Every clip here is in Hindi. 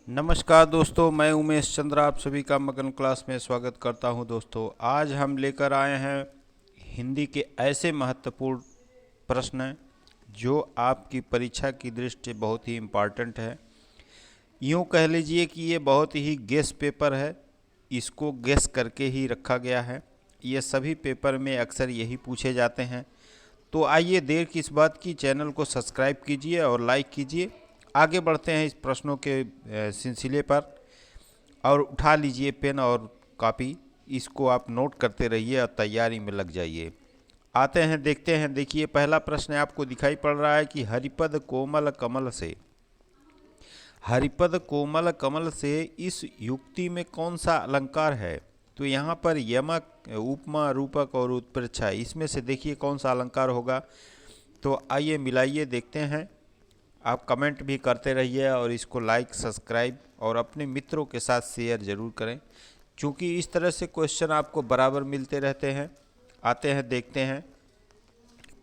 नमस्कार दोस्तों, मैं उमेश चंद्र आप सभी का मगन क्लास में स्वागत करता हूं। दोस्तों, आज हम लेकर आए हैं हिंदी के ऐसे महत्वपूर्ण प्रश्न जो आपकी परीक्षा की दृष्टि बहुत ही इम्पॉर्टेंट है। यूँ कह लीजिए कि ये बहुत ही गेस पेपर है, इसको गेस करके ही रखा गया है। ये सभी पेपर में अक्सर यही पूछे जाते हैं। तो आइए देर किस बात की, चैनल को सब्सक्राइब कीजिए और लाइक कीजिए। आगे बढ़ते हैं इस प्रश्नों के सिलसिले पर, और उठा लीजिए पेन और कॉपी, इसको आप नोट करते रहिए और तैयारी में लग जाइए। आते हैं, देखते हैं। देखिए, पहला प्रश्न आपको दिखाई पड़ रहा है कि हरिपद कोमल कमल से इस युक्ति में कौन सा अलंकार है। तो यहाँ पर यमक, उपमा, रूपक और उत्प्रेक्षा, इसमें से देखिए कौन सा अलंकार होगा। तो आइए मिलाइए, देखते हैं। आप कमेंट भी करते रहिए और इसको लाइक, सब्सक्राइब और अपने मित्रों के साथ शेयर ज़रूर करें, क्योंकि इस तरह से क्वेश्चन आपको बराबर मिलते रहते हैं। आते हैं, देखते हैं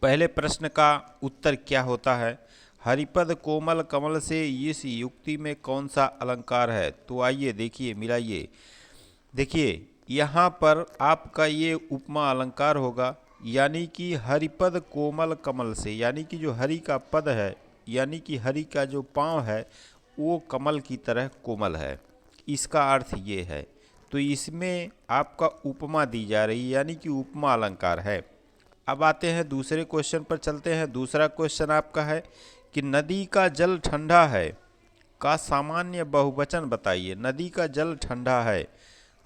पहले प्रश्न का उत्तर क्या होता है। हरिपद कोमल कमल से इस युक्ति में कौन सा अलंकार है। तो आइए देखिए, मिलाइए। देखिए, यहाँ पर आपका ये उपमा अलंकार होगा, यानी कि हरिपद कोमल कमल से, यानी कि जो हरि का पद है, यानी कि हरि का जो पाँव है वो कमल की तरह कोमल है, इसका अर्थ ये है। तो इसमें आपका उपमा दी जा रही है, यानी कि उपमा अलंकार है। अब आते हैं दूसरे क्वेश्चन पर, चलते हैं। दूसरा क्वेश्चन आपका है कि नदी का जल ठंडा है का सामान्य बहुवचन बताइए। नदी का जल ठंडा है,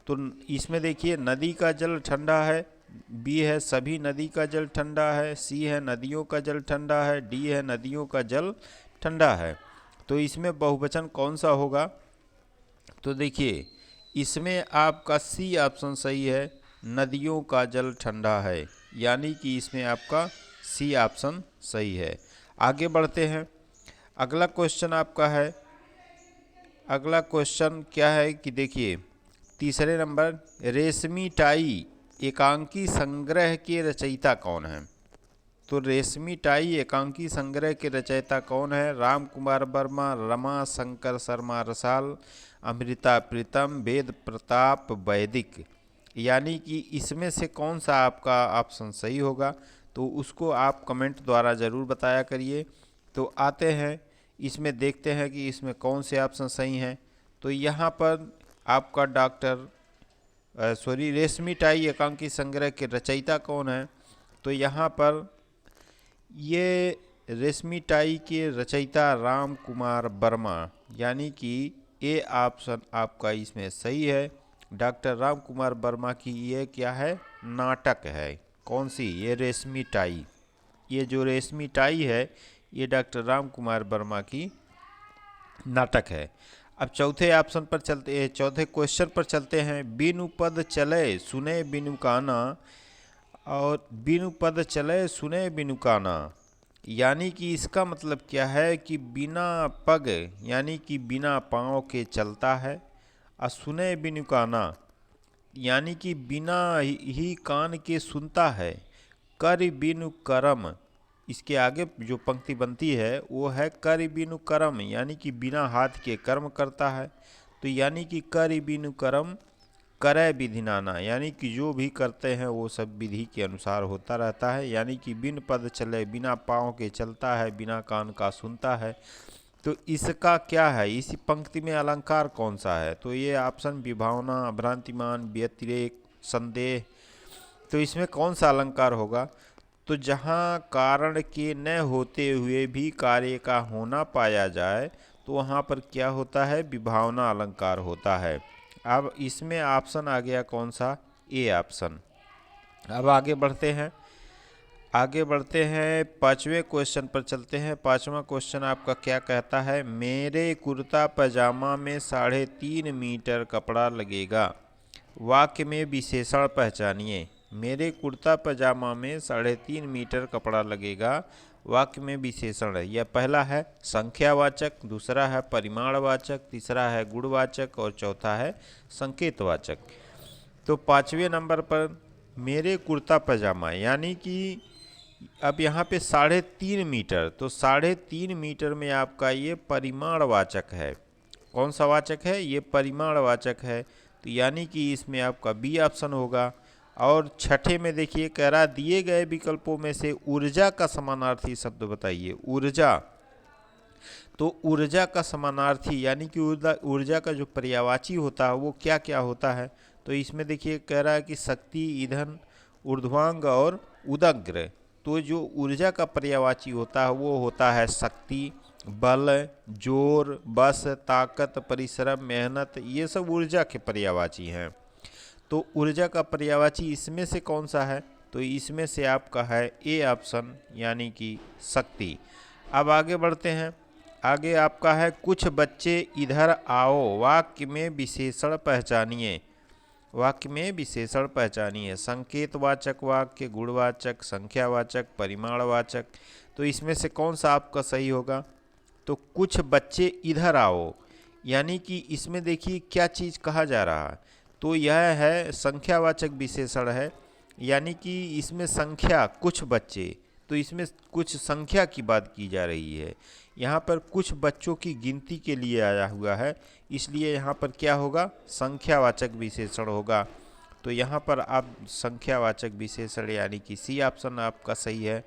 तो इसमें देखिए नदी का जल ठंडा है, बी है सभी नदी का जल ठंडा है, सी है नदियों का जल ठंडा है, डी है नदियों का जल ठंडा है। तो इसमें बहुवचन कौन सा होगा। तो देखिए, इसमें आपका सी ऑप्शन सही है, नदियों का जल ठंडा है, यानी कि इसमें आपका सी ऑप्शन सही है। आगे बढ़ते हैं। अगला क्वेश्चन आपका है, अगला क्वेश्चन क्या है कि देखिए तीसरे नंबर, रेशमी टाई एकांकी संग्रह के रचयिता कौन है। तो रेशमी टाई एकांकी संग्रह के रचयिता कौन है। राम कुमार वर्मा, रमा शंकर शर्मा रसाल, अमृता प्रीतम, वेद प्रताप वैदिक, यानी कि इसमें से कौन सा आपका ऑप्शन सही होगा। तो उसको आप कमेंट द्वारा ज़रूर बताया करिए। तो आते हैं, इसमें देखते हैं कि इसमें कौन से ऑप्शन सही हैं। तो यहाँ पर आपका रेशमी टाई एकांकी संग्रह के रचयिता कौन है। तो यहाँ पर ये रेशमी टाई के रचयिता राम कुमार वर्मा, यानी कि ए ऑप्शन आपका इसमें सही है। डॉक्टर राम कुमार वर्मा की ये क्या है, नाटक है। कौन सी, ये रेशमी टाई। ये जो रेशमी टाई है ये डॉक्टर राम कुमार वर्मा की नाटक है। अब चौथे ऑप्शन पर चलते हैं, चौथे क्वेश्चन पर चलते हैं। बिनु पद चले सुने बिनु काना, और बिनु पद चले सुने बिनु काना, यानी कि इसका मतलब क्या है कि बिना पग, यानी कि बिना पाँव के चलता है। और सुने बिनु काना, यानी कि बिना ही कान के सुनता है। कर बिनु करम, इसके आगे जो पंक्ति बनती है वो है कर बिनु करम, यानी कि बिना हाथ के कर्म करता है। तो यानी कि कर बिनु करम करे विधि नाना, यानी कि जो भी करते हैं वो सब विधि के अनुसार होता रहता है। यानी कि बिन पद चले, बिना पाँव के चलता है, बिना कान का सुनता है। तो इसका क्या है, इसी पंक्ति में अलंकार कौन सा है। तो ये ऑप्शन विभावना, भ्रांतिमान, व्यतिरेक, संदेह। तो इसमें कौन सा अलंकार होगा। तो जहाँ कारण के न होते हुए भी कार्य का होना पाया जाए, तो वहाँ पर क्या होता है, विभावना अलंकार होता है। अब इसमें ऑप्शन आ गया कौन सा, ए ऑप्शन। अब आगे बढ़ते हैं, आगे बढ़ते हैं, पांचवें क्वेश्चन पर चलते हैं। पांचवा क्वेश्चन आपका क्या कहता है। मेरे कुर्ता पजामा में 3.5 मीटर कपड़ा लगेगा, वाक्य में विशेषण पहचानिए। मेरे कुर्ता पजामा में 3.5 मीटर कपड़ा लगेगा, वाक्य में विशेषण है। यह पहला है संख्यावाचक, दूसरा है परिमाणवाचक, तीसरा है गुणवाचक और चौथा है संकेतवाचक। तो पांचवें नंबर पर मेरे कुर्ता पजामा, यानी कि अब यहाँ पे 3.5 मीटर, तो 3.5 मीटर में आपका ये परिमाणवाचक है। कौन सा वाचक है? ये परिमाणवाचक है। तो यानी कि इसमें आपका बी ऑप्शन होगा। और छठे में देखिए कह रहा दिए गए विकल्पों में से ऊर्जा का समानार्थी शब्द बताइए। ऊर्जा, तो ऊर्जा का समानार्थी यानी कि ऊर्जा का जो पर्यायवाची होता है वो क्या क्या होता है? तो इसमें देखिए कह रहा है कि शक्ति, ईंधन, ऊर्ध्वांग और उदग्र। तो जो ऊर्जा का पर्यायवाची होता है वो होता है शक्ति, बल, जोर, बस, ताकत, परिश्रम, मेहनत, ये सब ऊर्जा के पर्यायवाची हैं। तो ऊर्जा का पर्यायवाची इसमें से कौन सा है? तो इसमें से आपका है ए ऑप्शन यानी कि शक्ति। अब आगे बढ़ते हैं। आगे आपका है कुछ बच्चे इधर आओ, वाक्य में विशेषण पहचानिए। वाक्य में विशेषण पहचानिए। संकेतवाचक वाक्य, गुणवाचक, संख्यावाचक, परिमाणवाचक। तो इसमें से कौन सा आपका सही होगा? तो कुछ बच्चे इधर आओ, यानी कि इसमें देखिए क्या चीज़ कहा जा रहा है? तो यह है संख्यावाचक विशेषण है, यानी कि इसमें संख्या कुछ बच्चे, तो इसमें कुछ संख्या की बात की जा रही है। यहाँ पर कुछ बच्चों की गिनती के लिए आया हुआ है, इसलिए यहाँ पर क्या होगा? संख्यावाचक विशेषण होगा। तो यहाँ पर आप संख्यावाचक विशेषण यानी कि सी ऑप्शन आपका सही है।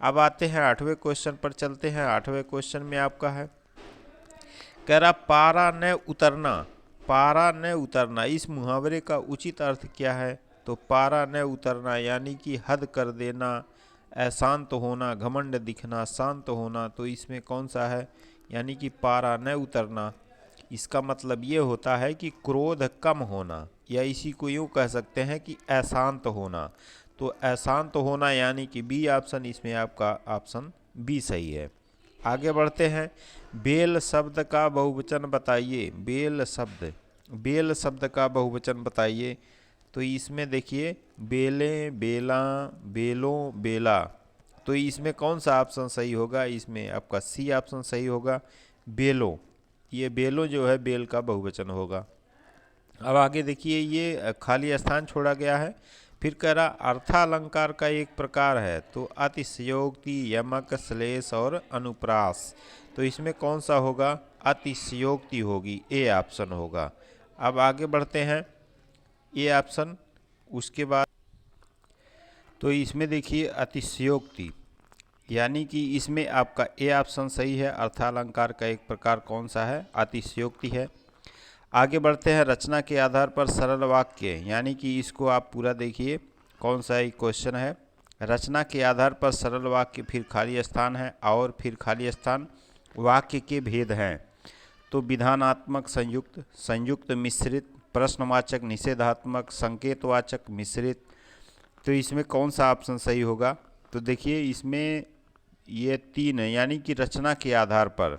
अब आते हैं 8वें क्वेश्चन पर चलते हैं। 8वें क्वेश्चन में आपका है कह रहा पारा न उतरना। पारा न उतरना, इस मुहावरे का उचित अर्थ क्या है? तो पारा न उतरना यानी कि हद कर देना, अशांत होना, घमंड दिखना, शांत होना। तो इसमें कौन सा है? यानी कि पारा न उतरना, इसका मतलब ये होता है कि क्रोध कम होना, या इसी को यूँ कह सकते हैं कि अशांत होना। तो अशांत होना यानी कि बी ऑप्शन, इसमें आपका ऑप्शन बी सही है। आगे बढ़ते हैं। बेल शब्द का बहुवचन बताइए। बेल शब्द का बहुवचन बताइए। तो इसमें देखिए बेलें, बेला, बेलों, बेला। तो इसमें कौन सा ऑप्शन सही होगा? इसमें आपका सी ऑप्शन सही होगा, बेलो। ये बेलो जो है बेल का बहुवचन होगा। अब आगे देखिए ये खाली स्थान छोड़ा गया है। फिर कह रहा अर्थालंकार का एक प्रकार है। तो अतिशयोक्ति, यमक, श्लेष और अनुप्रास। तो इसमें कौन सा होगा? अतिशयोक्ति होगी, ए ऑप्शन होगा। अब आगे बढ़ते हैं, ए ऑप्शन। उसके बाद तो इसमें देखिए अतिशयोक्ति, यानी कि इसमें आपका ए ऑप्शन सही है। अर्थालंकार का एक प्रकार कौन सा है? अतिशयोक्ति है। आगे बढ़ते हैं। रचना के आधार पर सरल वाक्य, यानी कि इसको आप पूरा देखिए कौन सा एक क्वेश्चन है। रचना के आधार पर सरल वाक्य, फिर खाली स्थान है, और फिर खाली स्थान, वाक्य के भेद हैं। तो विधानात्मक संयुक्त, संयुक्त मिश्रित, प्रश्नवाचक निषेधात्मक, संकेतवाचक मिश्रित। तो इसमें कौन सा ऑप्शन सही होगा? तो देखिए इसमें ये 3 है, यानी कि रचना के आधार पर।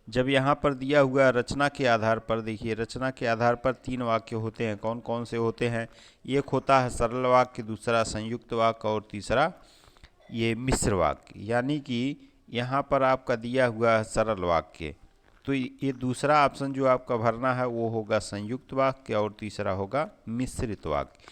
जब यहाँ पर दिया हुआ रचना के आधार पर, देखिए रचना के आधार पर 3 वाक्य होते हैं। कौन कौन से होते हैं? एक होता है सरल वाक्य, दूसरा संयुक्त वाक्य, और तीसरा ये मिश्र वाक्य। यानी कि यहाँ पर आपका दिया हुआ है सरल वाक्य, तो ये दूसरा ऑप्शन जो आपका भरना है वो होगा संयुक्त वाक्य, और तीसरा होगा मिश्रित वाक्य।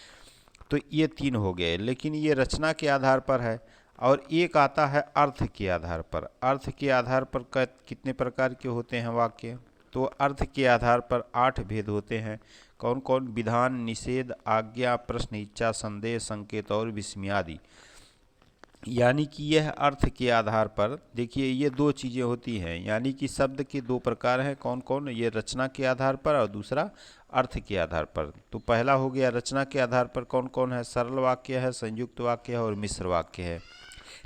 तो ये 3 हो गए, लेकिन ये रचना के आधार पर है। और एक आता है अर्थ के आधार पर। अर्थ के आधार पर कितने प्रकार के होते हैं वाक्य? तो अर्थ के आधार पर 8 भेद होते हैं। कौन कौन? विधान, निषेध, आज्ञा, प्रश्न, इच्छा, संदेह, संकेत और विस्मयादि। यानी कि यह अर्थ के आधार पर, देखिए ये 2 चीज़ें होती हैं, यानी कि शब्द के 2 प्रकार हैं। कौन कौन? ये रचना के आधार पर और दूसरा अर्थ के आधार पर। तो पहला हो गया रचना के आधार पर कौन कौन है? सरल वाक्य है, संयुक्त वाक्य है और मिश्र वाक्य है।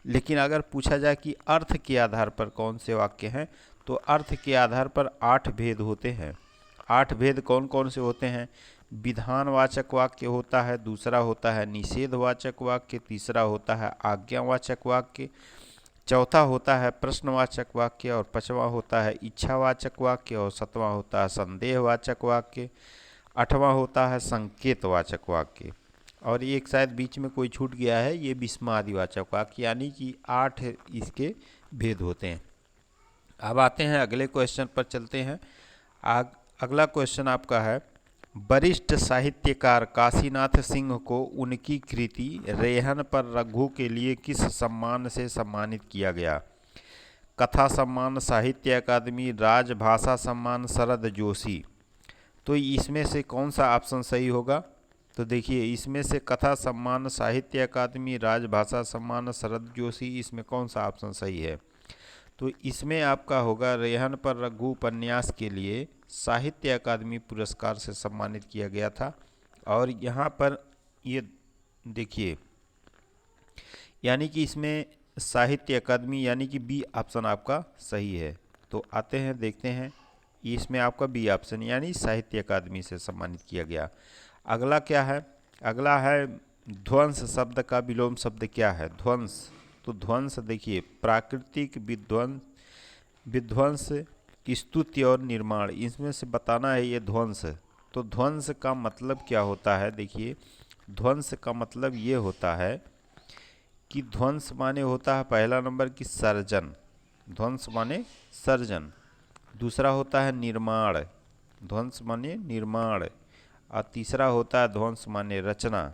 लेकिन अगर पूछा जाए कि अर्थ के आधार पर कौन से वाक्य हैं, तो अर्थ के आधार पर 8 भेद होते हैं। 8 भेद कौन कौन से होते हैं? विधानवाचक वाक्य होता है, दूसरा होता है निषेधवाचक वाक्य, तीसरा होता है आज्ञावाचक वाक्य, चौथा होता है प्रश्नवाचक वाक्य, और 5वां होता है इच्छावाचक वाक्य, और 7वां होता है संदेहवाचक वाक्य, 8वां होता है संकेतवाचक वाक्य, और एक शायद बीच में कोई छूट गया है, ये विस्मयादिवाचक वाक्य। यानी कि 8 इसके भेद होते हैं। अब आते हैं अगले क्वेश्चन पर चलते हैं। अगला क्वेश्चन आपका है वरिष्ठ साहित्यकार काशीनाथ सिंह को उनकी कृति रेहन पर रघु के लिए किस सम्मान से सम्मानित किया गया? कथा सम्मान साहित्य अकादमी, राजभाषा सम्मान शरद जोशी। तो इसमें से कौन सा ऑप्शन सही होगा? तो देखिए, इसमें से कथा सम्मान साहित्य अकादमी, राजभाषा सम्मान शरद जोशी, इसमें कौन सा ऑप्शन सही है? तो इसमें आपका होगा रेहन पर रघु उपन्यास के लिए साहित्य अकादमी पुरस्कार से सम्मानित किया गया था। और यहाँ पर ये देखिए, यानी कि इसमें साहित्य अकादमी, यानी कि बी ऑप्शन आपका सही है। तो आते हैं, देखते हैं, इसमें आपका बी ऑप्शन यानी साहित्य अकादमी से सम्मानित किया गया। अगला क्या है? अगला है ध्वंस शब्द का विलोम शब्द क्या है? ध्वंस। तो ध्वंस देखिए, प्राकृतिक विध्वंस, स्तुति और निर्माण, इसमें से बताना है ये ध्वंस। तो ध्वंस का मतलब क्या होता है? देखिए, ध्वंस का मतलब ये होता है कि ध्वंस माने होता है पहला नंबर की सर्जन, ध्वंस माने सर्जन। दूसरा होता है निर्माण, ध्वंस माने निर्माण। और तीसरा होता है ध्वंस माने रचना।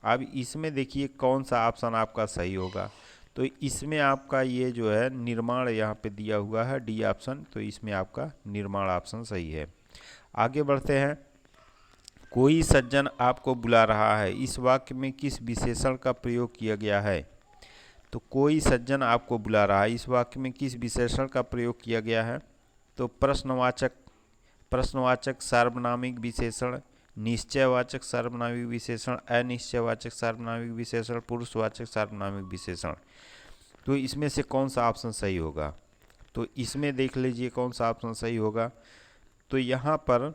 अब इसमें देखिए कौन सा ऑप्शन आपका सही होगा। तो इसमें आपका ये जो है निर्माण यहाँ पे दिया हुआ है, डी ऑप्शन। तो इसमें आपका निर्माण ऑप्शन सही है। आगे बढ़ते हैं। कोई सज्जन आपको बुला रहा है, इस वाक्य में किस विशेषण का प्रयोग किया गया है? तो कोई सज्जन आपको बुला रहा है, इस वाक्य में किस विशेषण का प्रयोग किया गया है? तो प्रश्नवाचक सार्वनामिक विशेषण, निश्चयवाचक सार्वनामिक विशेषण, अनिश्चयवाचक सार्वनामिक विशेषण, पुरुषवाचक सार्वनामिक विशेषण। तो इसमें से कौन सा ऑप्शन सही होगा? तो इसमें देख लीजिए कौन सा ऑप्शन सही होगा। तो यहाँ पर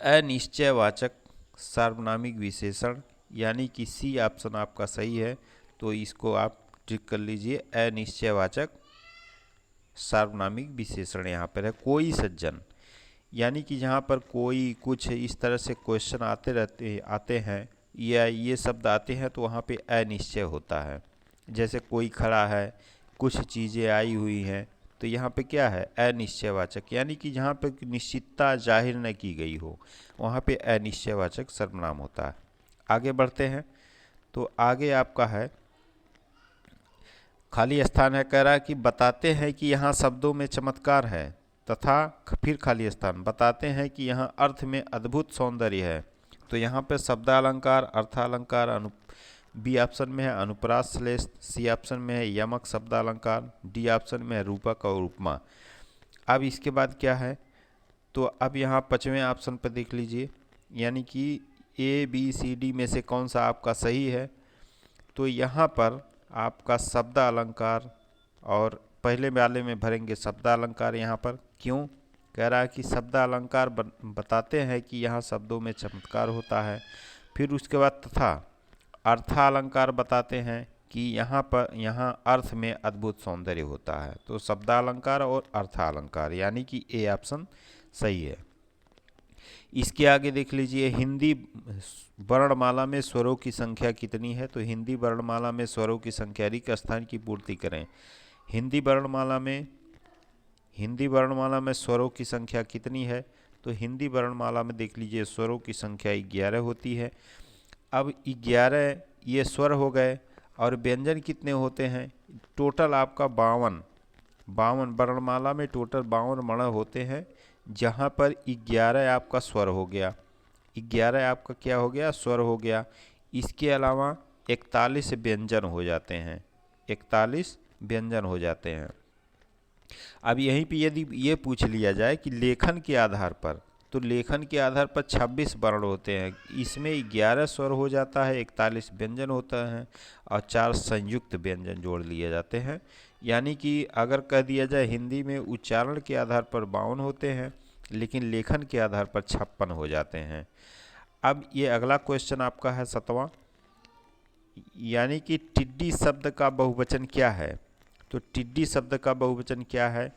अनिश्चयवाचक सार्वनामिक विशेषण, यानी कि सी ऑप्शन आपका सही है। तो इसको आप टिक कर लीजिए, अनिश्चयवाचक सार्वनामिक विशेषण यहाँ पर है कोई सज्जन। यानी कि जहाँ पर कोई, कुछ, इस तरह से क्वेश्चन आते हैं या ये शब्द आते हैं तो वहाँ पे अनिश्चय होता है। जैसे कोई खड़ा है, कुछ चीज़ें आई हुई हैं, तो यहाँ पे क्या है? अनिश्चयवाचक, यानी कि जहाँ पे निश्चितता जाहिर न की गई हो वहाँ पे अनिश्चयवाचक सर्वनाम होता है। आगे बढ़ते हैं। तो आगे आपका है खाली स्थान है, कह रहा है कि बताते हैं कि यहाँ शब्दों में चमत्कार है, तथा फिर खाली स्थान बताते हैं कि यहाँ अर्थ में अद्भुत सौंदर्य है। तो यहाँ पे शब्दालंकार, अर्थालंकार, बी ऑप्शन में है अनुप्रास श्लेष, सी ऑप्शन में है यमक शब्दालंकार, डी ऑप्शन में है रूपक और उपमा। अब इसके बाद क्या है? तो अब यहाँ पांचवें ऑप्शन पर देख लीजिए, यानी कि ए बी सी डी में से कौन सा आपका सही है? तो यहाँ पर आपका शब्दालंकार, और पहले वाले में भरेंगे शब्दालंकार। यहाँ पर क्यों? कह रहा है कि शब्दालंकार बताते हैं कि यहाँ शब्दों में चमत्कार होता है। फिर उसके बाद तथा अर्थालंकार बताते हैं कि यहाँ अर्थ में अद्भुत सौंदर्य होता है। तो शब्दालंकार और अर्थालंकार, यानी कि ए ऑप्शन सही है। इसके आगे देख लीजिए, हिंदी वर्णमाला में स्वरों की संख्या कितनी है? तो हिंदी वर्णमाला में स्वरों की संख्या, रिक्त स्थान की पूर्ति करें। हिंदी वर्णमाला में स्वरों की संख्या कितनी है? तो हिंदी वर्णमाला में देख लीजिए स्वरों की संख्या 11 होती है। अब 11 ये स्वर हो गए, और व्यंजन कितने होते हैं? टोटल आपका 52 वर्णमाला में टोटल 52 वर्ण होते हैं, जहाँ पर 11 आपका स्वर हो गया। 11 आपका क्या हो गया? स्वर हो गया। इसके अलावा 41 व्यंजन हो जाते हैं, 41 व्यंजन हो जाते हैं। अब यहीं पे यदि ये पूछ लिया जाए कि लेखन के आधार पर, तो लेखन के आधार पर 26 वर्ण होते हैं। इसमें 11 स्वर हो जाता है, 41 व्यंजन होता है, और 4 संयुक्त व्यंजन जोड़ लिए जाते हैं। यानी कि अगर कह दिया जाए हिंदी में उच्चारण के आधार पर 52 होते हैं, लेकिन लेखन के आधार पर 56 हो जाते हैं। अब ये अगला क्वेश्चन आपका है 7वां, यानी कि टिड्डी शब्द का बहुवचन क्या है? तो टिड्डी शब्द का बहुवचन क्या है?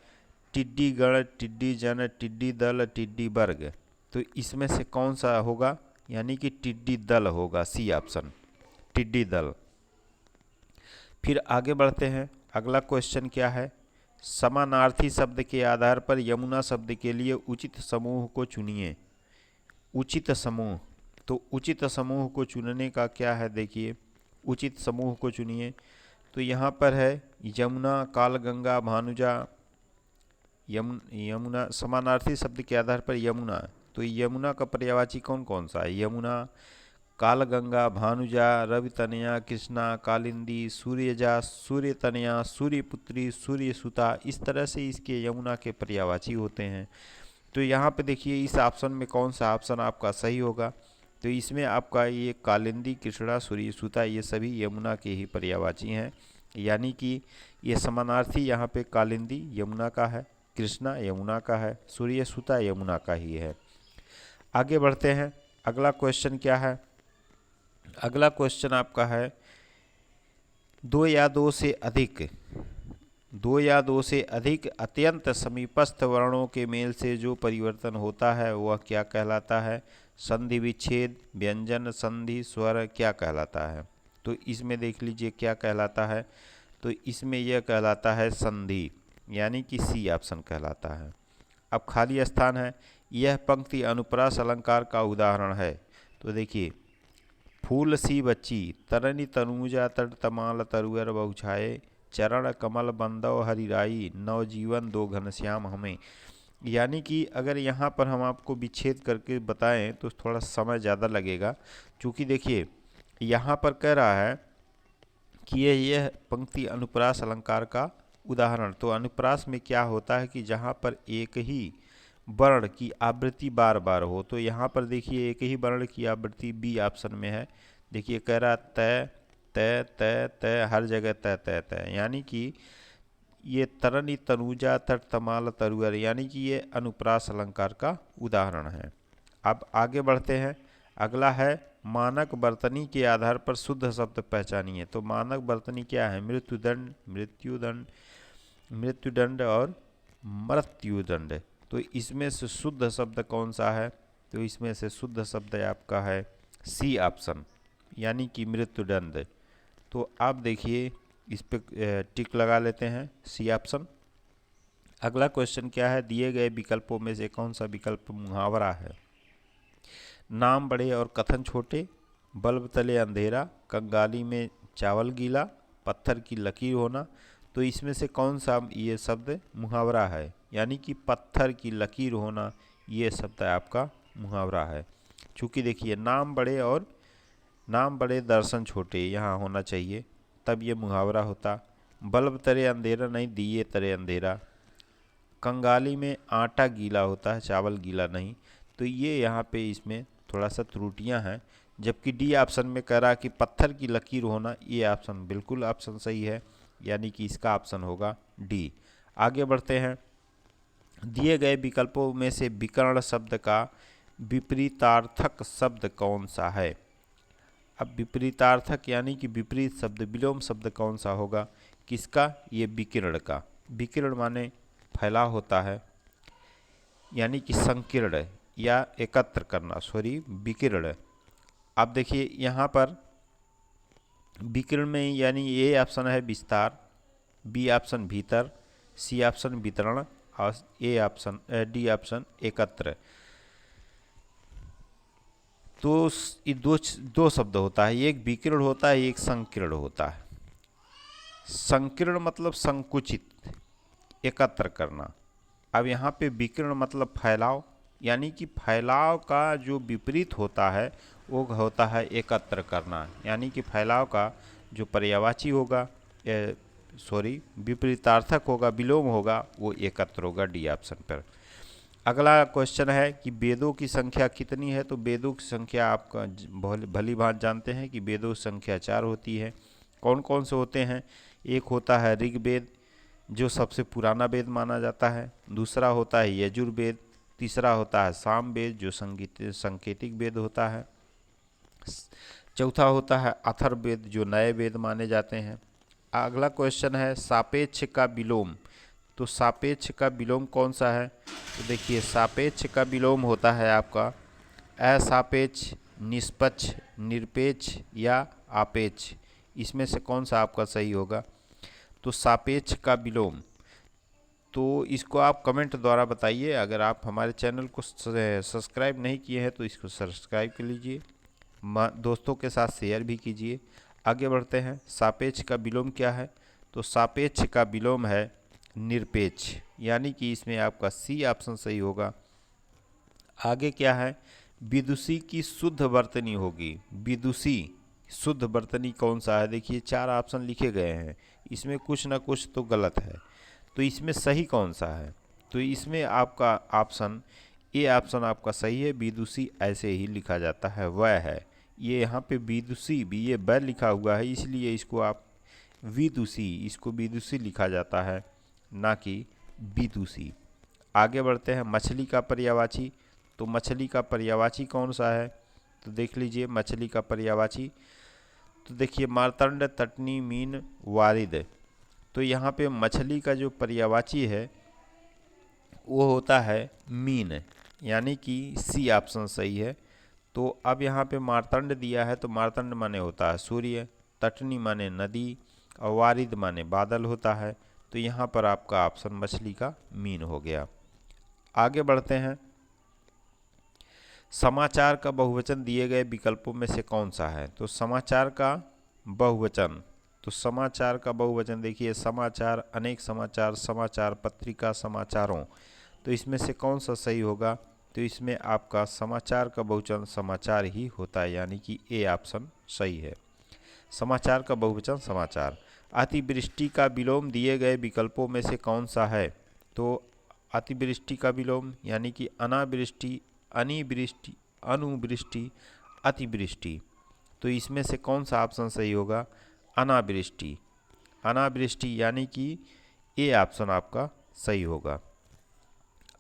टिड्डी गण, टिड्डी जन, टिड्डी दल, टिड्डी वर्ग। तो इसमें से कौन सा होगा? यानी कि टिड्डी दल होगा, सी ऑप्शन, टिड्डी दल। फिर आगे बढ़ते हैं। अगला क्वेश्चन क्या है? समानार्थी शब्द के आधार पर यमुना शब्द के लिए उचित समूह को चुनिए। उचित समूह, तो उचित समूह को चुनने का क्या है? देखिए, उचित समूह को चुनिए। तो यहाँ पर है यमुना, कालगंगा, भानुजा, यमुना समानार्थी शब्द के आधार पर यमुना। तो यमुना का पर्यायवाची कौन कौन सा है? यमुना, कालगंगा, भानुजा, रवितनया, कृष्णा, कालिंदी, सूर्यजा, सूर्यतनया, सूर्यपुत्री, सूर्यसुता, इस तरह से इसके यमुना के पर्यायवाची होते हैं। तो यहाँ पे देखिए इस ऑप्शन में कौन सा ऑप्शन आपका सही होगा? तो इसमें आपका ये कालिंदी, कृष्णा, सूर्यसुता ये सभी यमुना के ही पर्यायवाची हैं, यानी कि ये समानार्थी यहाँ पे कालिंदी यमुना का है, कृष्णा यमुना का है, सूर्यसुता यमुना का ही है। आगे बढ़ते हैं, अगला क्वेश्चन क्या है? अगला क्वेश्चन आपका है दो या दो से अधिक अत्यंत समीपस्थ वर्णों के मेल से जो परिवर्तन होता है वह क्या कहलाता है? संधि, विच्छेद, व्यंजन, संधि, स्वर क्या कहलाता है? तो इसमें देख लीजिए क्या कहलाता है। तो इसमें यह कहलाता है संधि, यानी कि सी ऑप्शन कहलाता है। अब खाली स्थान है, यह पंक्ति अनुप्रास अलंकार का उदाहरण है। तो देखिए, फूल सी बच्ची, तरनी तनुजा तट तमाल तरुअर बहुछाए, चरण कमल बंदव हरिराई, नवजीवन दो घनश्याम हमें। यानी कि अगर यहाँ पर हम आपको विच्छेद करके बताएं तो थोड़ा समय ज़्यादा लगेगा, क्योंकि देखिए यहाँ पर कह रहा है कि यह पंक्ति अनुप्रास अलंकार का उदाहरण। तो अनुप्रास में क्या होता है कि जहाँ पर एक ही वर्ण की आवृत्ति बार बार हो, तो यहाँ पर देखिए एक ही वर्ण की आवृत्ति बी ऑप्शन में है। देखिए कह रहा तय तय तय तय, हर जगह तय तय तय, यानी कि ये तरनी तनुजा तट तमाल तरुअर, यानी कि ये अनुप्रास अलंकार का उदाहरण है। अब आगे बढ़ते हैं, अगला है मानक वर्तनी के आधार पर शुद्ध शब्द पहचानिए। तो मानक वर्तनी क्या है? मृत्युदंड, मृत्युदंड, मृत्युदंड और मृत्युदंड। तो इसमें से शुद्ध शब्द कौन सा है? तो इसमें से शुद्ध शब्द आपका है सी ऑप्शन, यानी कि मृत्युदंड। तो आप देखिए इस पे टिक लगा लेते हैं, सी ऑप्शन। अगला क्वेश्चन क्या है? दिए गए विकल्पों में से कौन सा विकल्प मुहावरा है? नाम बड़े और कथन छोटे, बल्ब तले अंधेरा, कंगाली में चावल गीला, पत्थर की लकीर होना। तो इसमें से कौन सा ये शब्द मुहावरा है? यानी कि पत्थर की लकीर होना ये शब्द आपका मुहावरा है। चूँकि देखिए नाम बड़े दर्शन छोटे यहाँ होना चाहिए, तब ये मुहावरा होता। बल्ब तरे अंधेरा नहीं, दिए तरे अंधेरा। कंगाली में आटा गीला होता है, चावल गीला नहीं। तो ये यहाँ पे इसमें थोड़ा सा त्रुटियां हैं। जबकि डी ऑप्शन में कह रहा कि पत्थर की लकीर होना, ये ऑप्शन बिल्कुल ऑप्शन सही है, यानी कि इसका ऑप्शन होगा डी। आगे बढ़ते हैं, दिए गए विकल्पों में से विकर्ण शब्द का विपरीतार्थक शब्द कौन सा है? अब विपरीतार्थक यानी कि विपरीत शब्द, विलोम शब्द कौन सा होगा? किसका? ये विकीर्ण का। विकीर्ण माने फैला होता है, यानी कि संकीर्ण या एकत्र करना, विकीर्ण। आप देखिए यहाँ पर विकीर्ण में यानी ए ऑप्शन है विस्तार, बी ऑप्शन भीतर, सी ऑप्शन वितरण और डी ऑप्शन एकत्र। तो ये दो शब्द होता है, एक विकीर्ण होता है, एक संकीर्ण होता है। संकीर्ण मतलब संकुचित, एकत्र करना। अब यहाँ पे विकीर्ण मतलब फैलाव, यानी कि फैलाव का जो विपरीत होता है वो होता है एकत्र करना, यानी कि फैलाव का जो पर्यायवाची होगा विपरीतार्थक होगा, विलोम होगा, वो एकत्र होगा, डी ऑप्शन पर। अगला क्वेश्चन है कि वेदों की संख्या कितनी है? तो वेदों की संख्या आपका भली भांति जानते हैं कि वेदों की संख्या 4 होती है। कौन कौन से होते हैं? एक होता है ऋग्वेद, जो सबसे पुराना वेद माना जाता है। दूसरा होता है यजुर्वेद। तीसरा होता है सामवेद, जो सांकेतिक वेद होता है। चौथा होता है अथर्ववेद, जो नए वेद माने जाते हैं। अगला क्वेश्चन है सापेक्ष का विलोम। तो सापेक्ष का विलोम कौन सा है? तो देखिए सापेक्ष का विलोम होता है आपका असापेक्ष, निष्पक्ष, निरपेक्ष या आपेक्ष। इसमें से कौन सा आपका सही होगा? तो सापेक्ष का विलोम। तो इसको आप कमेंट द्वारा बताइए। अगर आप हमारे चैनल को सब्सक्राइब नहीं किए हैं तो इसको सब्सक्राइब कर लीजिए, दोस्तों के साथ शेयर भी कीजिए। आगे बढ़ते हैं, सापेक्ष का विलोम क्या है? तो सापेक्ष का विलोम है निरपेक्ष, यानी कि इसमें आपका सी ऑप्शन सही होगा। आगे क्या है? विदुषी की शुद्ध वर्तनी होगी। विदुषी शुद्ध वर्तनी कौन सा है? देखिए 4 ऑप्शन लिखे गए हैं, इसमें कुछ ना कुछ तो गलत है, तो इसमें सही कौन सा है? तो इसमें आपका ऑप्शन ए ऑप्शन आपका सही है। विदुषी ऐसे ही लिखा जाता है, वह है। ये यहाँ पे विदुषी भी ये व लिखा हुआ है, इसलिए इसको आप विदुषी, इसको विदुषी लिखा जाता है, ना कि विदुषी। आगे बढ़ते हैं, मछली का पर्यायवाची। तो मछली का पर्यायवाची कौन सा है? तो देख लीजिए मछली का पर्यायवाची, तो देखिए मार्तंड, तटनी, मीन, वारिद। तो यहाँ पे मछली का जो पर्यायवाची है वो होता है मीन, यानी कि सी ऑप्शन सही है। तो अब यहाँ पे मार्तंड दिया है, तो मार्तंड माने होता है सूर्य, तटनी माने नदी, और वारिद माने बादल होता है। तो यहाँ पर आपका ऑप्शन मछली का मीन हो गया। आगे बढ़ते हैं, समाचार का बहुवचन दिए गए विकल्पों में से कौन सा है? तो समाचार का बहुवचन, तो समाचार का बहुवचन देखिए, समाचार, अनेक समाचार, समाचार पत्रिका, समाचारों। तो इसमें से कौन सा सही होगा? तो इसमें आपका समाचार का बहुवचन समाचार ही होता है, यानी कि ए ऑप्शन सही है। समाचार का बहुवचन समाचार। अतिवृष्टि का विलोम दिए गए विकल्पों में से कौन सा है? तो अतिवृष्टि का विलोम यानी कि अनावृष्टि, अनिवृष्टि, अनुवृष्टि, अतिवृष्टि। तो इसमें से कौन सा ऑप्शन सही होगा? अनावृष्टि। अनावृष्टि यानी कि ए ऑप्शन आपका सही होगा।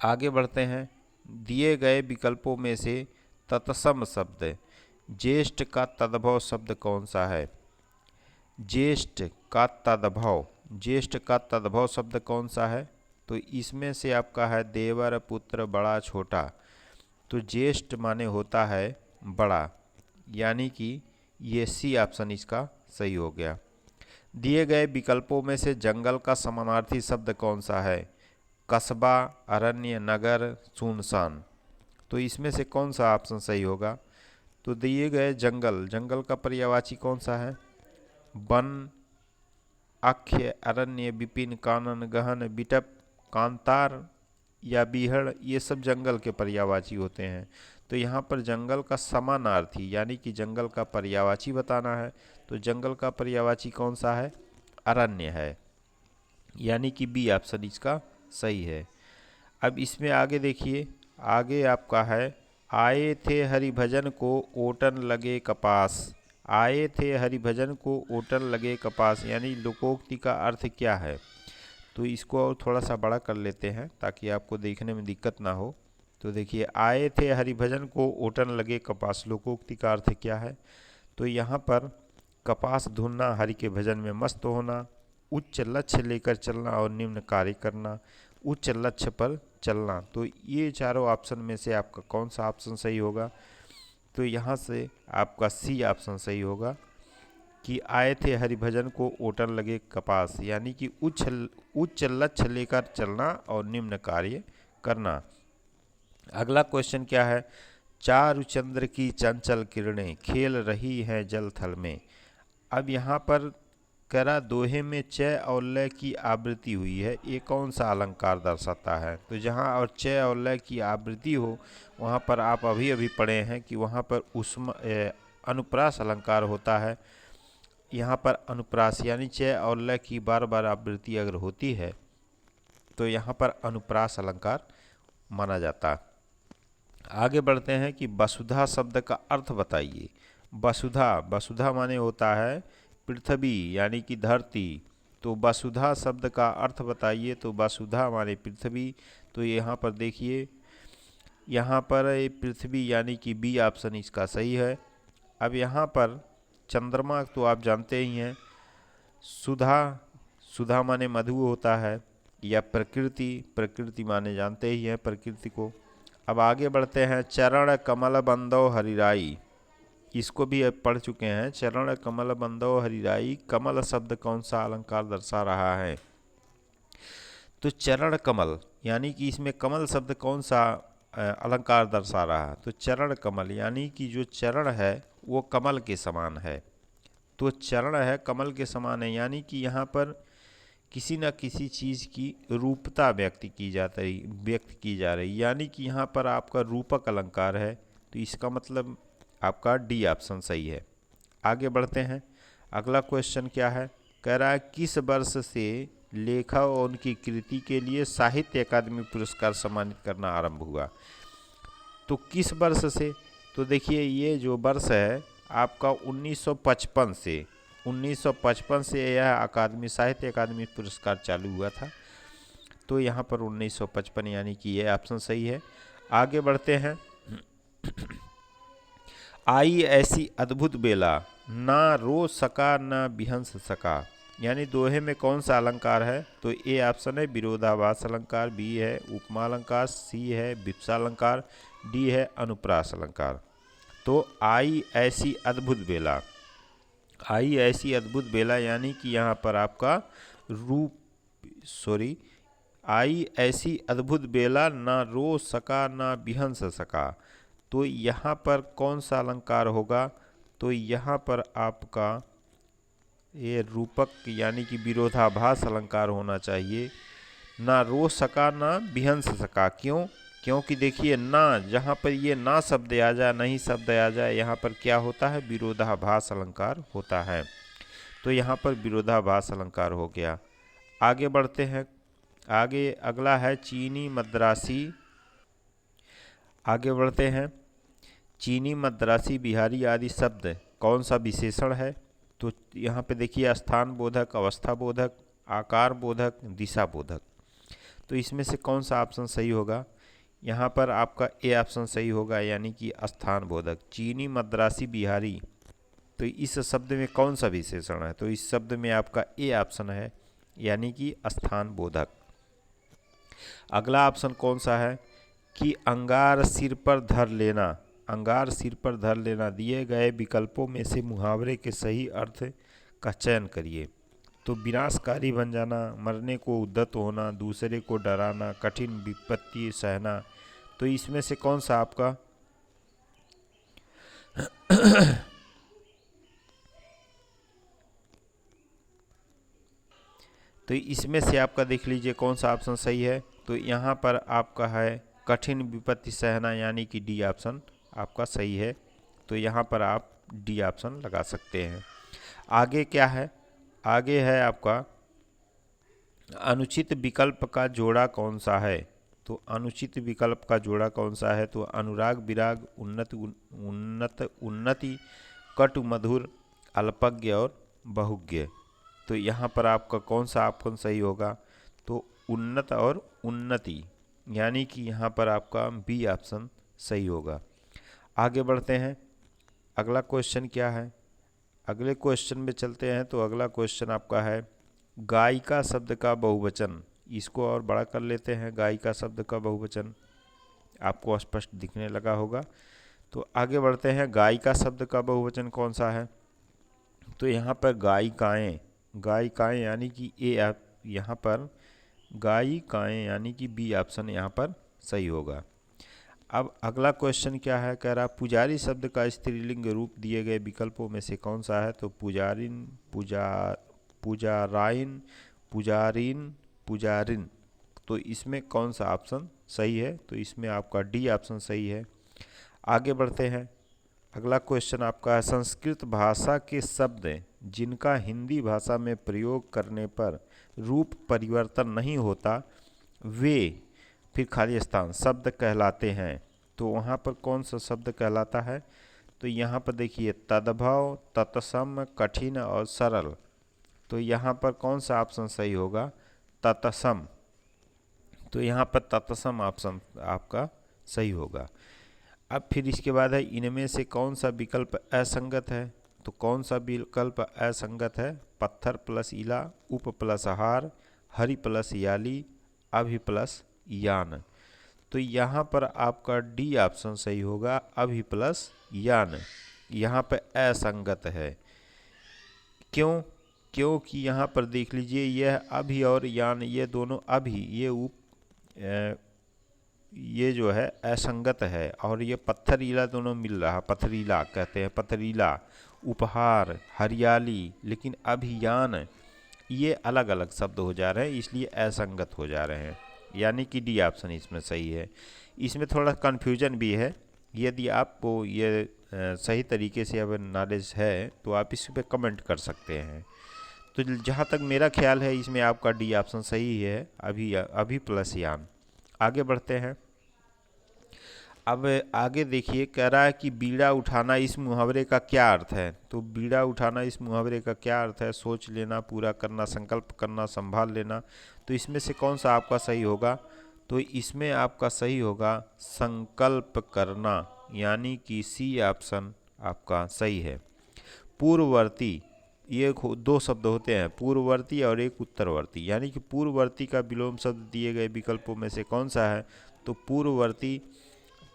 आगे बढ़ते हैं, दिए गए विकल्पों में से तत्सम शब्द ज्येष्ठ का तद्भव शब्द कौन सा है? ज्येष्ठ का तद्भव, ज्येष्ठ का तद्भव शब्द कौन सा है? तो इसमें से आपका है देवर, पुत्र, बड़ा, छोटा। तो ज्येष्ठ माने होता है बड़ा, यानी कि ये सी ऑप्शन इसका सही हो गया। दिए गए विकल्पों में से जंगल का समानार्थी शब्द कौन सा है? कस्बा, अरण्य, नगर, सुनसान। तो इसमें से कौन सा ऑप्शन सही होगा? तो दिए गए जंगल, जंगल का पर्यायवाची कौन सा है? वन, अक्ष्य, अरण्य, विपिन, कानन, गहन, बिटप, कांतार या बीहड़, ये सब जंगल के पर्यायवाची होते हैं। तो यहाँ पर जंगल का समानार्थी यानी कि जंगल का पर्यायवाची बताना है। तो जंगल का पर्यायवाची कौन सा है? अरण्य है, यानी कि बी ऑप्शन इसका सही है। अब इसमें आगे देखिए, आगे आपका है आए थे हरिभजन को ओटन लगे कपास। आए थे हरिभजन को ओटन लगे कपास, यानी लोकोक्ति का अर्थ क्या है? तो इसको और थोड़ा सा बड़ा कर लेते हैं ताकि आपको देखने में दिक्कत ना हो। तो देखिए, आए थे हरिभजन को ओटन लगे कपास, लोकोक्ति का अर्थ क्या है? तो यहाँ पर कपास धुनना, हरि के भजन में मस्त होना, उच्च लक्ष्य लेकर चलना और निम्न कार्य करना, उच्च लक्ष्य पर चलना। तो ये चारों ऑप्शन में से आपका कौन सा ऑप्शन सही होगा? तो यहाँ से आपका सी ऑप्शन सही होगा कि आए थे हरिभजन को ओटन लगे कपास, यानी कि उच्च लक्ष्य लेकर चलना और निम्न कार्य करना। अगला क्वेश्चन क्या है? चारु चंद्र की चंचल किरणें खेल रही हैं जल थल में। अब यहाँ पर करा दोहे में च और लय की आवृत्ति हुई है, ये कौन सा अलंकार दर्शाता है? तो जहाँ और च और लय की आवृत्ति हो वहाँ पर आप अभी अभी पढ़े हैं कि वहाँ पर अनुप्रास अलंकार होता है। यहाँ पर अनुप्रास यानी च और लय की बार बार आवृत्ति अगर होती है तो यहाँ पर अनुप्रास अलंकार माना जाता है। आगे बढ़ते हैं कि वसुधा शब्द का अर्थ बताइए। वसुधा, वसुधा माने होता है पृथ्वी यानी कि धरती। तो वसुधा शब्द का अर्थ बताइए। तो वसुधा माने पृथ्वी। तो यहाँ पर देखिए, यहाँ पर पृथ्वी यानी कि बी ऑप्शन इसका सही है। अब यहाँ पर चंद्रमा तो आप जानते ही हैं। सुधा, सुधा माने मधु होता है, या प्रकृति, प्रकृति माने जानते ही हैं प्रकृति को। अब आगे बढ़ते हैं, चरण कमल बंदो हरिराई, इसको भी अब पढ़ चुके हैं। चरण कमल बंदो हरिराई, कमल शब्द कौन सा अलंकार दर्शा रहा है? तो चरण कमल यानी कि इसमें कमल शब्द कौन सा अलंकार दर्शा रहा है? तो चरण कमल यानी कि जो चरण है वो कमल के समान है। तो चरण है कमल के समान है, यानी कि यहाँ पर किसी न किसी चीज़ की रूपता व्यक्त की जा रही, यानी कि यहाँ पर आपका रूपक अलंकार है। तो इसका मतलब आपका डी ऑप्शन सही है। आगे बढ़ते हैं। अगला क्वेश्चन क्या है, कह रहा है किस वर्ष से लेखक और उनकी कृति के लिए साहित्य अकादमी पुरस्कार सम्मानित करना आरंभ हुआ। तो किस वर्ष से, तो देखिए ये जो वर्ष है आपका 1955 से यह साहित्य अकादमी पुरस्कार चालू हुआ था। तो यहाँ पर 1955 यानी कि ये ऑप्शन सही है। आगे बढ़ते हैं। आई ऐसी अद्भुत बेला, ना रो सका ना बिहंस सका, यानी दोहे में कौन सा अलंकार है। तो ए ऑप्शन है विरोधाभास अलंकार, बी है उपमा अलंकार, सी है विप्सा अलंकार, डी है अनुप्रास अलंकार। तो आई ऐसी अद्भुत बेला, आई ऐसी अद्भुत बेला यानी कि यहाँ पर आपका आई ऐसी अद्भुत बेला, ना रो सका ना बिहंस सका। तो यहाँ पर कौन सा अलंकार होगा, तो यहाँ पर आपका ये रूपक यानी कि विरोधाभास अलंकार होना चाहिए। ना रो सका ना बिहंस सका, क्यों, क्योंकि देखिए ना, जहाँ पर ये ना शब्द आ जाए, नहीं शब्द आ जाए, यहाँ पर क्या होता है, विरोधाभास अलंकार होता है। तो यहाँ पर विरोधाभास अलंकार हो गया। आगे बढ़ते हैं। आगे अगला है चीनी मद्रासी। आगे बढ़ते हैं। चीनी मद्रासी बिहारी आदि शब्द कौन सा विशेषण है। तो यहाँ पे देखिए स्थान बोधक, अवस्था बोधक, आकार बोधक, दिशा बोधक। तो इसमें से कौन सा ऑप्शन सही होगा, यहाँ पर आपका ए ऑप्शन सही होगा, यानी कि स्थान बोधक। चीनी मद्रासी बिहारी, तो इस शब्द में कौन सा विशेषण है, तो इस शब्द में आपका ए ऑप्शन है, यानी कि स्थान बोधक। अगला ऑप्शन कौन सा है कि अंगार सिर पर धर लेना, अंगार सिर पर धर लेना, दिए गए विकल्पों में से मुहावरे के सही अर्थ का चयन करिए। तो विनाशकारी बन जाना, मरने को उद्यत होना, दूसरे को डराना, कठिन विपत्ति सहना। तो इसमें से कौन सा आपका तो इसमें से आपका देख लीजिए कौन सा ऑप्शन सही है। तो यहाँ पर आपका है कठिन विपत्ति सहना, यानी कि डी ऑप्शन आपका सही है। तो यहाँ पर आप डी ऑप्शन लगा सकते हैं। आगे क्या है, आगे है आपका अनुचित विकल्प का जोड़ा कौन सा है। तो अनुचित विकल्प का जोड़ा कौन सा है, तो अनुराग विराग, उन्नति, कटु मधुर, अल्पज्ञ और बहुज्ञ। तो यहाँ पर आपका कौन सा ऑप्शन सही होगा, तो उन्नत और उन्नति, यानी कि यहाँ पर आपका बी ऑप्शन सही होगा। आगे बढ़ते हैं। अगला क्वेश्चन क्या है, अगले क्वेश्चन में चलते हैं। तो अगला क्वेश्चन आपका है गायिका शब्द का बहुवचन। इसको और बड़ा कर लेते हैं। गायिका शब्द का बहुवचन आपको स्पष्ट दिखने लगा होगा। तो आगे बढ़ते हैं। गायिका शब्द का बहुवचन कौन सा है, तो यहाँ पर गायिकाएँ, गायिकाएँ यानी कि ए, यहाँ पर गायिकाएँ यानी कि बी ऑप्शन यहाँ पर सही होगा। अब अगला क्वेश्चन क्या है, कह रहा पुजारी शब्द का स्त्रीलिंग रूप दिए गए विकल्पों में से कौन सा है। तो पुजारिन, पुजाराइन, पुजारिन, पुजारिन। तो इसमें कौन सा ऑप्शन सही है, तो इसमें आपका डी ऑप्शन सही है। आगे बढ़ते हैं। अगला क्वेश्चन आपका है संस्कृत भाषा के शब्द जिनका हिंदी भाषा में प्रयोग करने पर रूप परिवर्तन नहीं होता, वे फिर खाली स्थान शब्द कहलाते हैं। तो वहाँ पर कौन सा शब्द कहलाता है, तो यहाँ पर देखिए तद्भव, तत्सम, कठिन और सरल। तो यहाँ पर कौन सा ऑप्शन सही होगा, तत्सम। तो यहाँ पर तत्सम ऑप्शन आपका सही होगा। अब फिर इसके बाद है इनमें से कौन सा विकल्प असंगत है। तो कौन सा विकल्प असंगत है, पत्थर प्लस इला, उप प्लस हार, हरि प्लस याली, अभि प्लस यान। तो यहाँ पर आपका डी ऑप्शन सही होगा, अभि प्लस यान। यहाँ पर असंगत है, क्यों, क्योंकि यहाँ पर देख लीजिए यह अभि और यान, ये दोनों अभि, ये जो है असंगत है, और ये पत्थरीला दोनों मिल रहा, पथरीला कहते हैं, पथरीला, उपहार, हरियाली, लेकिन अभियान ये अलग अलग शब्द हो जा रहे हैं, इसलिए असंगत हो जा रहे हैं, यानी कि डी ऑप्शन इसमें सही है। इसमें थोड़ा कन्फ्यूजन भी है, यदि आपको ये सही तरीके से अब नॉलेज है तो आप इस पे कमेंट कर सकते हैं। तो जहाँ तक मेरा ख्याल है इसमें आपका डी ऑप्शन सही है, अभी प्लस यान। आगे बढ़ते हैं। अब आगे देखिए, कह रहा है कि बीड़ा उठाना इस मुहावरे का क्या अर्थ है। तो बीड़ा उठाना इस मुहावरे का क्या अर्थ है? सोच लेना, पूरा करना, संकल्प करना, संभाल लेना। तो इसमें से कौन सा आपका सही होगा? तो इसमें आपका सही होगा संकल्प करना, यानी कि सी ऑप्शन आपका सही है। पूर्ववर्ती, ये दो शब्द होते हैं, पूर्ववर्ती और एक उत्तरवर्ती, यानी कि पूर्ववर्ती का विलोम शब्द दिए गए विकल्पों में से कौन सा है?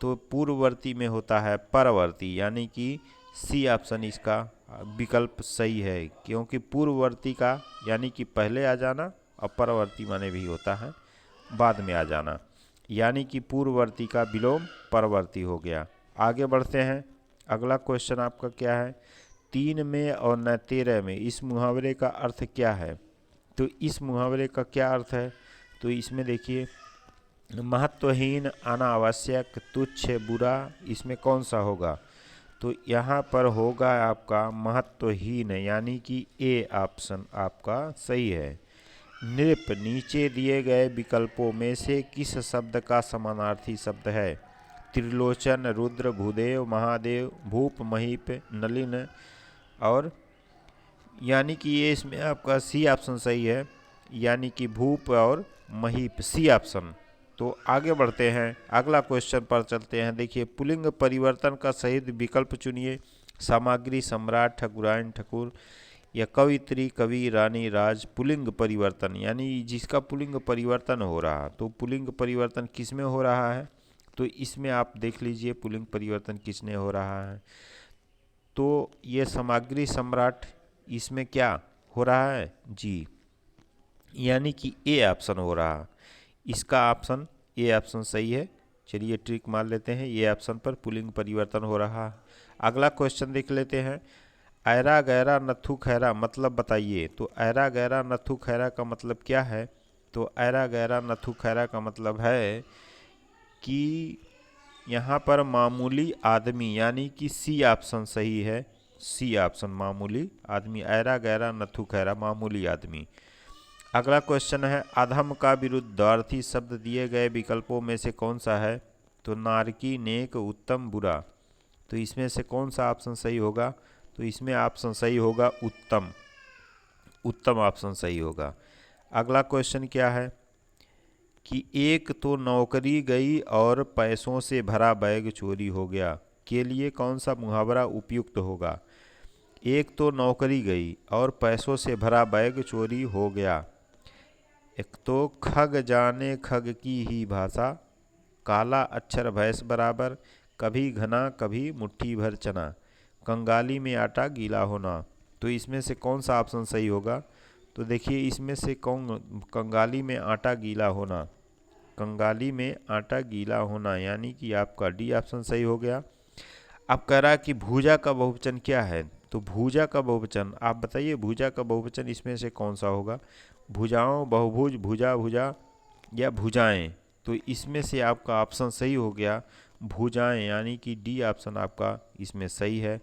तो पूर्ववर्ती में होता है परवर्ती, यानी कि सी ऑप्शन इसका विकल्प सही है, क्योंकि पूर्ववर्ती का यानी कि पहले आ जाना और परवर्ती माने भी होता है बाद में आ जाना, यानी कि पूर्ववर्ती का विलोम परवर्ती हो गया। आगे बढ़ते हैं। अगला क्वेश्चन आपका क्या है? 3 में और न 13 में इस मुहावरे का अर्थ क्या है? तो इस मुहावरे का क्या अर्थ है? तो इसमें देखिए, महत्वहीन, अनावश्यक, तुच्छ, बुरा, इसमें कौन सा होगा? तो यहाँ पर होगा आपका महत्वहीन, यानी कि ए ऑप्शन आपका सही है। नृप, नीचे दिए गए विकल्पों में से किस शब्द का समानार्थी शब्द है? त्रिलोचन, रुद्र, भूदेव, महादेव, भूप, महीप, नलिन, और यानी कि ये इसमें आपका सी ऑप्शन सही है, यानी कि भूप और महीप, सी ऑप्शन। तो आगे बढ़ते हैं, अगला क्वेश्चन पर चलते हैं। देखिए, पुल्लिंग परिवर्तन का सही विकल्प चुनिए। सामग्री, सम्राट, ठकुराइन, ठकुर, या कवित्री, कवि, रानी, राज। पुल्लिंग परिवर्तन यानी जिसका पुल्लिंग परिवर्तन हो रहा, तो पुल्लिंग परिवर्तन किस में हो रहा है? तो इसमें आप देख लीजिए पुल्लिंग परिवर्तन किसने हो रहा है। तो ये सामग्री, सम्राट, इसमें क्या हो रहा है जी, यानी कि ए ऑप्शन हो रहा। इसका ऑप्शन ए ऑप्शन सही है। चलिए ट्रिक मार लेते हैं, ये ऑप्शन पर पुल्लिंग परिवर्तन हो रहा है। अगला क्वेश्चन देख लेते हैं। ऐरा गैरा नथु खैरा मतलब बताइए। तो ऐरा गैरा नथु खैरा का मतलब क्या है? तो ऐरा गैरा नथु खैरा का मतलब है कि यहाँ पर मामूली आदमी, यानी कि सी ऑप्शन सही है। सी ऑप्शन मामूली आदमी, ऐरा गैरा नथु खैरा, मामूली आदमी। अगला क्वेश्चन है, अधम का विरुद्धार्थी शब्द दिए गए विकल्पों में से कौन सा है? तो नारकी, नेक, उत्तम, बुरा। तो इसमें से कौन सा ऑप्शन सही होगा? तो इसमें ऑप्शन सही होगा उत्तम। उत्तम ऑप्शन सही होगा। अगला क्वेश्चन क्या है कि एक तो नौकरी गई और पैसों से भरा बैग चोरी हो गया, के लिए कौन सा मुहावरा उपयुक्त होगा? एक तो नौकरी गई और पैसों से भरा बैग चोरी हो गया। एक तो खग जाने खग की ही भाषा, काला अक्षर भैंस बराबर, कभी घना कभी मुट्ठी भर चना, कंगाली में आटा गीला होना। तो इसमें से कौन सा ऑप्शन सही होगा? तो देखिए, इसमें से कौन, कंगाली में आटा गीला होना, कंगाली में आटा गीला होना, यानी कि आपका डी ऑप्शन सही हो गया। अब कह रहा है कि भुजा का बहुवचन क्या है? तो भुजा का बहुवचन आप बताइए, भुजा का बहुवचन इसमें से कौन सा होगा? भुजाओं, बहुभुज, भुजा, भुजा, या भुजाएं। तो इसमें से आपका ऑप्शन सही हो गया भुजाएं, यानी कि डी ऑप्शन आपका इसमें सही है।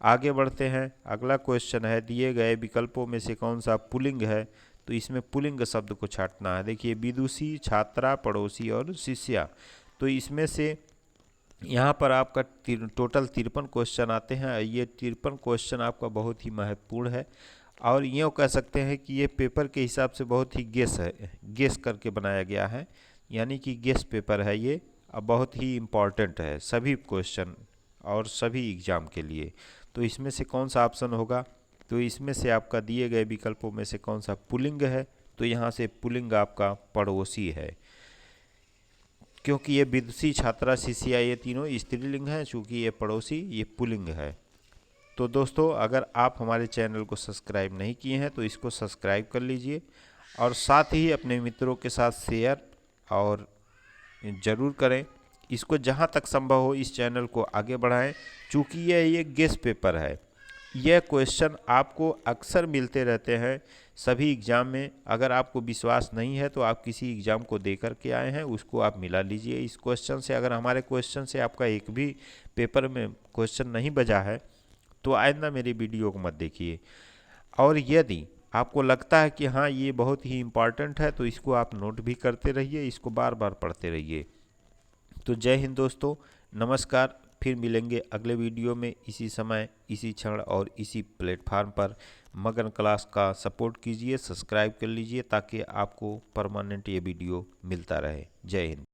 आगे बढ़ते हैं। अगला क्वेश्चन है, दिए गए विकल्पों में से कौन सा पुल्लिंग है? तो इसमें पुल्लिंग शब्द को छांटना है। देखिए, विदुषी, छात्रा, पड़ोसी और शिष्या। तो इसमें से यहाँ पर आपका टोटल 53 क्वेश्चन आते हैं। ये 53 क्वेश्चन आपका बहुत ही महत्वपूर्ण है, और यूँ कह सकते हैं कि ये पेपर के हिसाब से बहुत ही गेस करके बनाया गया है, यानी कि गेस पेपर है ये, अब बहुत ही इम्पॉर्टेंट है सभी क्वेश्चन और सभी एग्ज़ाम के लिए। तो इसमें से कौन सा ऑप्शन होगा? तो इसमें से आपका दिए गए विकल्पों में से कौन सा पुल्लिंग है? तो यहाँ से पुल्लिंग आपका पड़ोसी है, क्योंकि ये विदुषी, छात्रा, शिष्या ये तीनों स्त्रीलिंग हैं, चूँकि ये पड़ोसी ये पुल्लिंग है। तो दोस्तों, अगर आप हमारे चैनल को सब्सक्राइब नहीं किए हैं तो इसको सब्सक्राइब कर लीजिए, और साथ ही अपने मित्रों के साथ शेयर और ज़रूर करें। इसको जहाँ तक संभव हो इस चैनल को आगे बढ़ाएं, चूँकि यह एक गेस पेपर है, यह क्वेश्चन आपको अक्सर मिलते रहते हैं सभी एग्ज़ाम में। अगर आपको विश्वास नहीं है तो आप किसी एग्ज़ाम को दे कर के आए हैं, उसको आप मिला लीजिए इस क्वेश्चन से। अगर हमारे क्वेश्चन से आपका एक भी पेपर में क्वेश्चन नहीं बजा है तो आइंदा मेरी वीडियो को मत देखिए। और यदि आपको लगता है कि हाँ ये बहुत ही इम्पॉर्टेंट है तो इसको आप नोट भी करते रहिए, इसको बार बार पढ़ते रहिए। तो जय हिंद दोस्तों, नमस्कार। फिर मिलेंगे अगले वीडियो में इसी समय, इसी क्षण और इसी प्लेटफार्म पर। मगन क्लास का सपोर्ट कीजिए, सब्सक्राइब कर लीजिए ताकि आपको परमानेंट ये वीडियो मिलता रहे। जय हिंद।